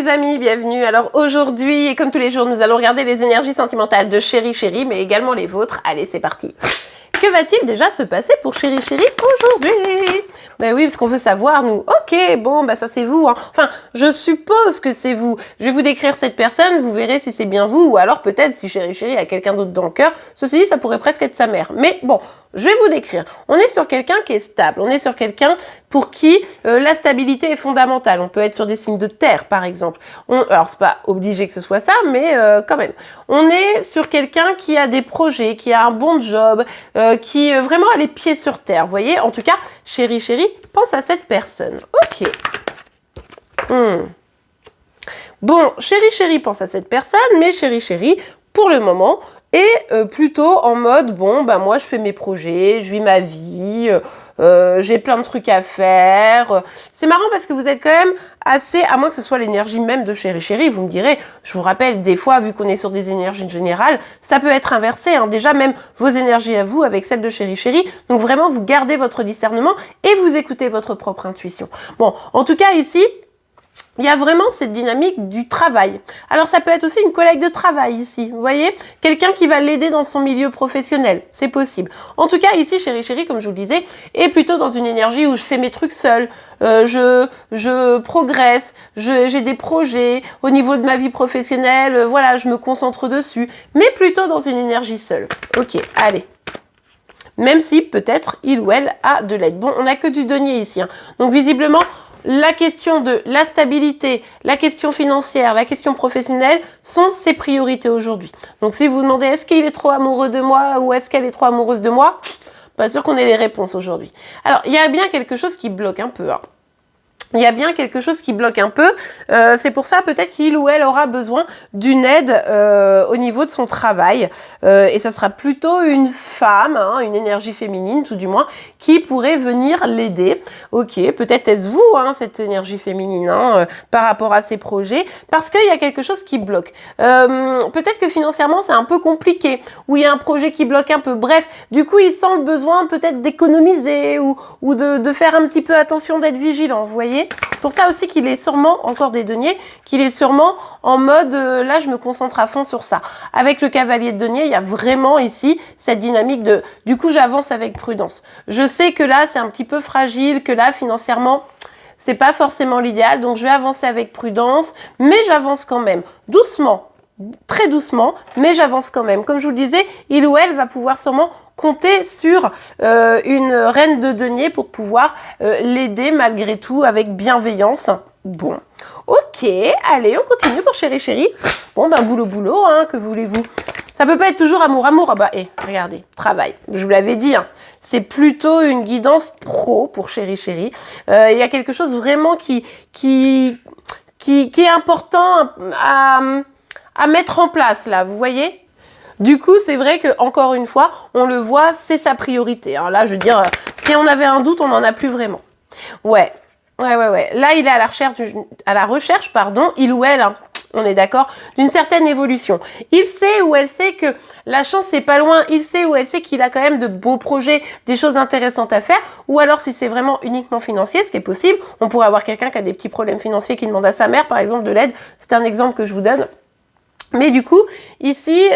les amis, bienvenue. Alors aujourd'hui, et comme tous les jours, nous allons regarder les énergies sentimentales de Chéri Chéri, mais également les vôtres. Allez, c'est parti. Que va-t-il déjà se passer pour Chéri Chéri aujourd'hui? Ben oui, parce qu'on veut savoir, nous. Ok, bon, bah ça c'est vous. Hein. Enfin, je suppose que c'est vous. Je vais vous décrire cette personne, vous verrez si c'est bien vous, ou alors peut-être si Chéri Chéri a quelqu'un d'autre dans le cœur. Ceci dit, ça pourrait presque être sa mère. Mais bon, je vais vous décrire. On est sur quelqu'un qui est stable. On est sur quelqu'un pour qui la stabilité est fondamentale. On peut être sur des signes de terre, par exemple. Alors, c'est pas obligé que ce soit ça, mais quand même. On est sur quelqu'un qui a des projets, qui a un bon job, qui vraiment a les pieds sur terre. Vous voyez, en tout cas, Chéri Chéri pense à cette personne. Ok. Bon, Chéri Chéri pense à cette personne, mais Chéri Chéri, pour le moment, est plutôt en mode, bon, bah moi je fais mes projets, je vis ma vie, j'ai plein de trucs à faire. C'est marrant parce que vous êtes quand même assez, à moins que ce soit l'énergie même de Chéri Chéri, vous me direz, je vous rappelle, des fois, vu qu'on est sur des énergies générales, ça peut être inversé, hein. Déjà même vos énergies à vous avec celles de Chéri Chéri, donc vraiment vous gardez votre discernement et vous écoutez votre propre intuition. Bon, en tout cas ici, il y a vraiment cette dynamique du travail. Alors, ça peut être aussi une collègue de travail ici, vous voyez? Quelqu'un qui va l'aider dans son milieu professionnel, c'est possible. En tout cas, ici, Chéri Chéri, comme je vous le disais, est plutôt dans une énergie où je fais mes trucs seule, je progresse, j'ai des projets au niveau de ma vie professionnelle, voilà, je me concentre dessus, mais plutôt dans une énergie seule. Ok, allez. Même si, peut-être, il ou elle a de l'aide. Bon, on n'a que du denier ici, hein. Donc, visiblement, la question de la stabilité, la question financière, la question professionnelle sont ses priorités aujourd'hui. Donc si vous vous demandez est-ce qu'il est trop amoureux de moi ou est-ce qu'elle est trop amoureuse de moi, pas sûr qu'on ait les réponses aujourd'hui. Alors il y a bien quelque chose qui bloque un peu, hein. Il y a bien quelque chose qui bloque un peu. C'est pour ça peut-être qu'il ou elle aura besoin d'une aide au niveau de son travail. Et ça sera plutôt une femme, hein, une énergie féminine tout du moins, qui pourrait venir l'aider. Ok, peut-être est-ce vous, hein, cette énergie féminine, hein, par rapport à ces projets, parce qu'il y a quelque chose qui bloque. Peut-être que financièrement c'est un peu compliqué, ou il y a un projet qui bloque un peu. Bref, du coup il sent le besoin peut-être d'économiser ou de faire un petit peu attention, d'être vigilant, vous voyez. Pour ça aussi qu'il est sûrement, encore des deniers, qu'il est sûrement en mode, là je me concentre à fond sur ça. Avec le cavalier de denier, il y a vraiment ici cette dynamique de, du coup j'avance avec prudence. Je sais que là c'est un petit peu fragile, que là financièrement c'est pas forcément l'idéal, donc je vais avancer avec prudence, mais j'avance quand même, doucement, très doucement, mais j'avance quand même. Comme je vous le disais, il ou elle va pouvoir sûrement compter sur une reine de denier pour pouvoir l'aider malgré tout avec bienveillance. Bon, ok, allez, on continue pour Chéri Chéri. Bon, ben boulot, hein, que voulez-vous? Ça peut pas être toujours amour. Ah bah, regardez, travail, je vous l'avais dit, hein. C'est plutôt une guidance pro pour Chéri Chéri. Il y a quelque chose vraiment qui est important à mettre en place, là, vous voyez? Du coup, c'est vrai que encore une fois, on le voit, c'est sa priorité. Hein. Là, je veux dire, si on avait un doute, on n'en a plus vraiment. Ouais. Là, il est à la recherche, il ou elle, hein, on est d'accord, d'une certaine évolution. Il sait ou elle sait que la chance n'est pas loin. Il sait ou elle sait qu'il a quand même de beaux projets, des choses intéressantes à faire. Ou alors, si c'est vraiment uniquement financier, ce qui est possible, on pourrait avoir quelqu'un qui a des petits problèmes financiers qui demande à sa mère, par exemple, de l'aide. C'est un exemple que je vous donne. Mais du coup, ici,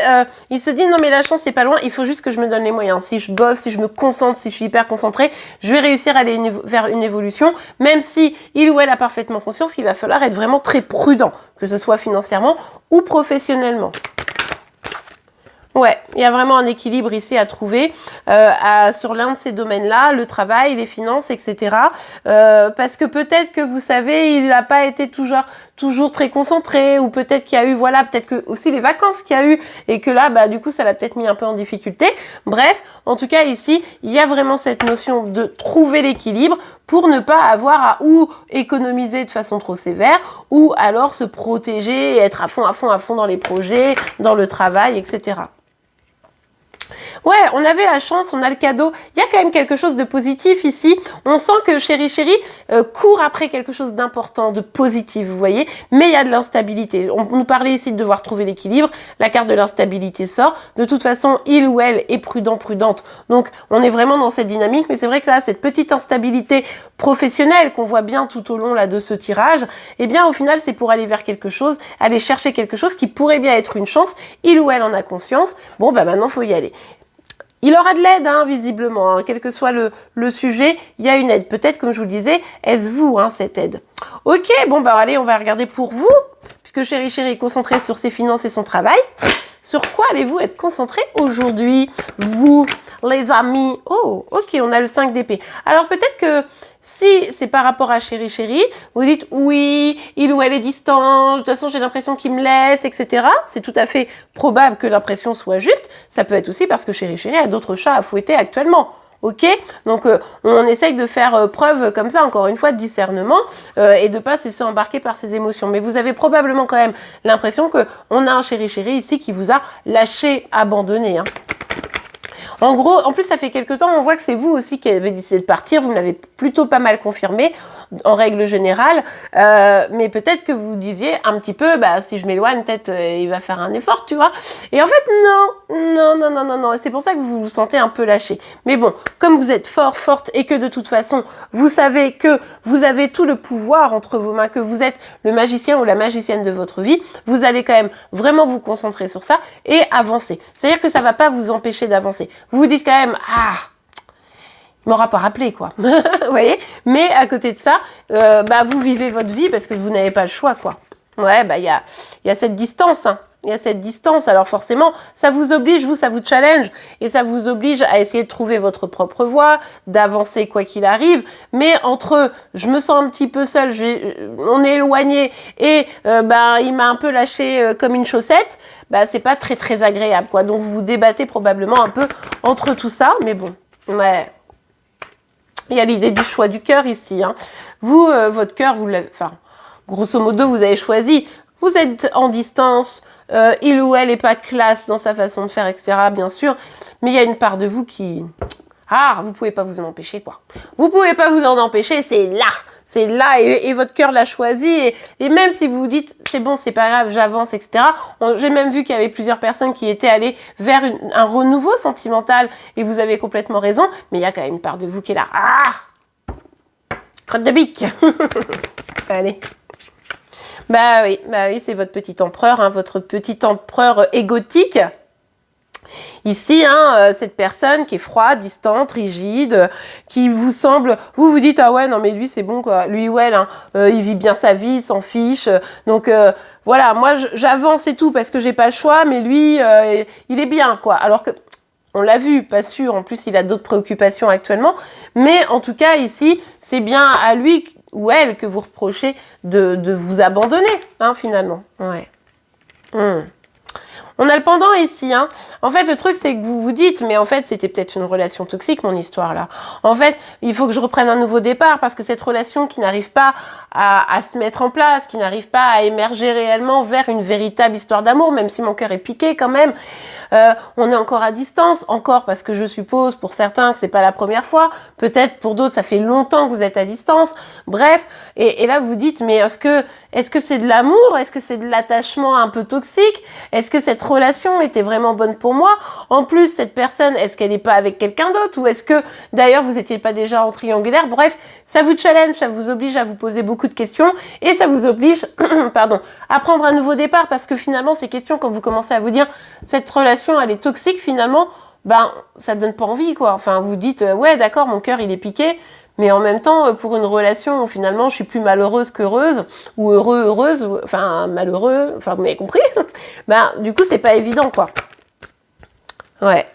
il se dit non mais la chance c'est pas loin, il faut juste que je me donne les moyens. Si je bosse, si je me concentre, si je suis hyper concentrée, je vais réussir à aller vers une évolution, même si il ou elle a parfaitement conscience qu'il va falloir être vraiment très prudent, que ce soit financièrement ou professionnellement. Ouais, il y a vraiment un équilibre ici à trouver sur l'un de ces domaines-là, le travail, les finances, etc. Parce que peut-être que vous savez, il n'a pas été toujours très concentré, ou peut-être qu'il y a eu, voilà, peut-être que aussi les vacances qu'il y a eu, et que là, bah, du coup, ça l'a peut-être mis un peu en difficulté. Bref, en tout cas, ici, il y a vraiment cette notion de trouver l'équilibre pour ne pas avoir à ou économiser de façon trop sévère, ou alors se protéger et être à fond dans les projets, dans le travail, etc. Ouais, on avait la chance, on a le cadeau. Il y a quand même quelque chose de positif ici. On sent que chéri court après quelque chose d'important, de positif, vous voyez. Mais il y a de l'instabilité. On nous parlait ici de devoir trouver l'équilibre. La carte de l'instabilité sort. De toute façon, il ou elle est prudent, prudente. Donc, on est vraiment dans cette dynamique. Mais c'est vrai que là, cette petite instabilité professionnelle qu'on voit bien tout au long là de ce tirage, eh bien, au final, c'est pour aller vers quelque chose, aller chercher quelque chose qui pourrait bien être une chance. Il ou elle en a conscience. Bon, bah maintenant, faut y aller. Il aura de l'aide, hein, visiblement, hein, quel que soit le sujet, il y a une aide. Peut-être, comme je vous le disais, est-ce vous, hein, cette aide? Ok, bon, bah allez, on va regarder pour vous, puisque chéri est concentré sur ses finances et son travail. Sur quoi allez-vous être concentré aujourd'hui, vous, les amis? Oh, ok, on a le 5 d'épée. Alors, peut-être que si c'est par rapport à chéri, vous dites oui, il ou elle est distant, de toute façon j'ai l'impression qu'il me laisse, etc. C'est tout à fait probable que l'impression soit juste. Ça peut être aussi parce que chéri a d'autres chats à fouetter actuellement. Ok, donc on essaye de faire preuve comme ça, encore une fois, de discernement et de pas se laisser embarquer par ses émotions. Mais vous avez probablement quand même l'impression qu'on a un chéri ici qui vous a lâché, abandonné. Hein. En gros, en plus, ça fait quelques temps, on voit que c'est vous aussi qui avez décidé de partir. Vous me l'avez plutôt pas mal confirmé, en règle générale. Mais peut-être que vous disiez un petit peu, bah, si je m'éloigne, peut-être il va faire un effort, tu vois. Et en fait, non. Et c'est pour ça que vous vous sentez un peu lâché. Mais bon, comme vous êtes fort, forte, et que de toute façon, vous savez que vous avez tout le pouvoir entre vos mains, que vous êtes le magicien ou la magicienne de votre vie, vous allez quand même vraiment vous concentrer sur ça et avancer. C'est-à-dire que ça va pas vous empêcher d'avancer. Vous vous dites quand même, ah, il m'aura pas rappelé, quoi. Vous voyez? Mais à côté de ça, bah, vous vivez votre vie parce que vous n'avez pas le choix, quoi. Ouais, bah, il y a cette distance, hein. Il y a cette distance. Alors forcément, ça vous oblige, vous, ça vous challenge. Et ça vous oblige à essayer de trouver votre propre voie, d'avancer quoi qu'il arrive. Mais entre, je me sens un petit peu seule, on est éloigné et bah, il m'a un peu lâché comme une chaussette, bah, c'est pas très très agréable, quoi. Donc vous vous débattez probablement un peu entre tout ça. Mais bon, ouais. Il y a l'idée du choix du cœur ici. Hein. Vous, votre cœur, vous l'avez, enfin, grosso modo, vous avez choisi. Vous êtes en distance. Il ou elle n'est pas classe dans sa façon de faire, etc. Bien sûr. Mais il y a une part de vous qui... Ah, vous pouvez pas vous en empêcher, quoi. Vous pouvez pas vous en empêcher, c'est là. C'est là et votre cœur l'a choisi. Et même si vous vous dites, c'est bon, c'est pas grave, j'avance, etc. J'ai même vu qu'il y avait plusieurs personnes qui étaient allées vers un renouveau sentimental. Et vous avez complètement raison. Mais il y a quand même une part de vous qui est là. Ah, crotte de bique. Allez. Bah oui, c'est votre petit empereur, hein, votre petit empereur égotique. Ici, hein, cette personne qui est froide, distante, rigide, qui vous semble... Vous vous dites, ah ouais, non mais lui c'est bon quoi, lui ou elle, hein, il vit bien sa vie, il s'en fiche. Donc voilà, moi j'avance et tout parce que j'ai pas le choix, mais lui, il est bien quoi. Alors que, on l'a vu, pas sûr, en plus il a d'autres préoccupations actuellement. Mais en tout cas ici, c'est bien à lui ou elle que vous reprochez de vous abandonner, hein, finalement. Ouais. On a le pendant ici, hein. En fait, le truc, c'est que vous vous dites, mais en fait, c'était peut-être une relation toxique, mon histoire, là. En fait, il faut que je reprenne un nouveau départ, parce que cette relation qui n'arrive pas à se mettre en place, qui n'arrive pas à émerger réellement vers une véritable histoire d'amour, même si mon cœur est piqué quand même, on est encore à distance, encore parce que je suppose pour certains que c'est pas la première fois, peut-être pour d'autres ça fait longtemps que vous êtes à distance, bref, et là vous dites mais est-ce que c'est de l'amour, est-ce que c'est de l'attachement un peu toxique, est-ce que cette relation était vraiment bonne pour moi, en plus cette personne est-ce qu'elle n'est pas avec quelqu'un d'autre, ou est-ce que d'ailleurs vous n'étiez pas déjà en triangulaire, bref, ça vous challenge, ça vous oblige à vous poser beaucoup de questions, et ça vous oblige, pardon, à prendre un nouveau départ, parce que finalement ces questions, quand vous commencez à vous dire cette relation elle est toxique, finalement, ben, ça donne pas envie, quoi. Enfin, vous dites, ouais, d'accord, mon cœur, il est piqué, mais en même temps, pour une relation où finalement, je suis plus malheureuse qu'heureuse, ou heureuse, ou, enfin, malheureux, enfin, vous m'avez compris, ben, du coup, c'est pas évident, quoi. Ouais.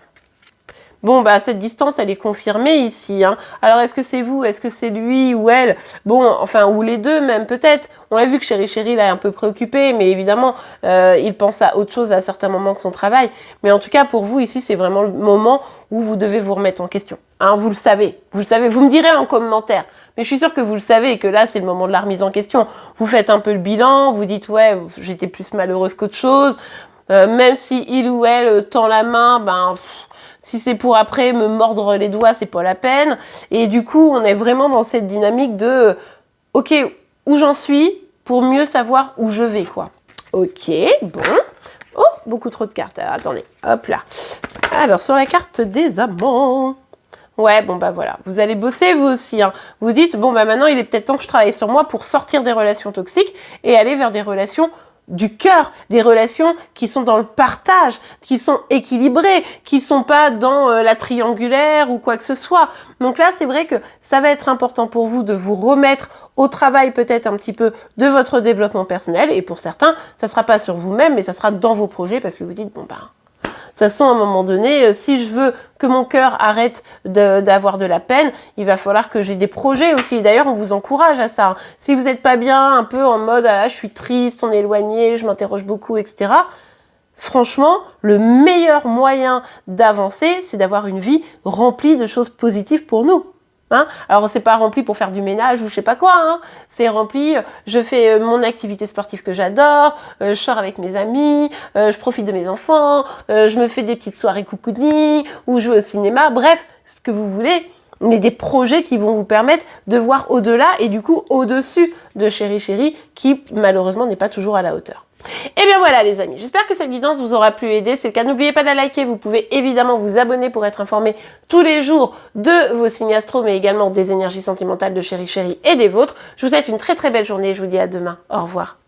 Bon, bah, cette distance, elle est confirmée ici, hein. Alors, est-ce que c'est vous? Est-ce que c'est lui ou elle? Bon, enfin, ou les deux, même, peut-être. On a vu que chéri, là, est un peu préoccupé, mais évidemment, il pense à autre chose à certains moments que son travail. Mais en tout cas, pour vous, ici, c'est vraiment le moment où vous devez vous remettre en question. Hein, vous le savez. Vous me direz en commentaire. Mais je suis sûre que vous le savez et que là, c'est le moment de la remise en question. Vous faites un peu le bilan, vous dites, ouais, j'étais plus malheureuse qu'autre chose. Même si il ou elle tend la main, ben... Si c'est pour après me mordre les doigts, c'est pas la peine. Et du coup, on est vraiment dans cette dynamique de ok, où j'en suis pour mieux savoir où je vais, quoi. Ok, bon. Oh, beaucoup trop de cartes. Alors, attendez, hop là. Alors, sur la carte des amants. Ouais, bon bah voilà, vous allez bosser vous aussi. Hein. Vous dites, bon bah maintenant il est peut-être temps que je travaille sur moi pour sortir des relations toxiques et aller vers des relations du cœur, des relations qui sont dans le partage, qui sont équilibrées, qui sont pas dans la triangulaire ou quoi que ce soit. Donc là, c'est vrai que ça va être important pour vous de vous remettre au travail peut-être un petit peu de votre développement personnel. Et pour certains, ça sera pas sur vous-même, mais ça sera dans vos projets parce que vous dites, bon bah... De toute façon, à un moment donné, si je veux que mon cœur arrête d'avoir de la peine, il va falloir que j'ai des projets aussi. D'ailleurs, on vous encourage à ça. Si vous n'êtes pas bien, un peu en mode ah, je suis triste, on est éloigné, je m'interroge beaucoup, etc. Franchement, le meilleur moyen d'avancer, c'est d'avoir une vie remplie de choses positives pour nous. Hein, alors c'est pas rempli pour faire du ménage ou je sais pas quoi, hein. C'est rempli, je fais mon activité sportive que j'adore, je sors avec mes amis, je profite de mes enfants, je me fais des petites soirées cocooning ou je vais au cinéma, bref, ce que vous voulez, mais des projets qui vont vous permettre de voir au-delà et du coup au-dessus de Chéri Chéri qui malheureusement n'est pas toujours à la hauteur. Et bien voilà les amis, j'espère que cette guidance vous aura plu et aidé. C'est le cas, n'oubliez pas de la liker, vous pouvez évidemment vous abonner pour être informé tous les jours de vos signes astro, mais également des énergies sentimentales de Chéri Chéri et des vôtres. Je vous souhaite une très très belle journée et je vous dis à demain. Au revoir.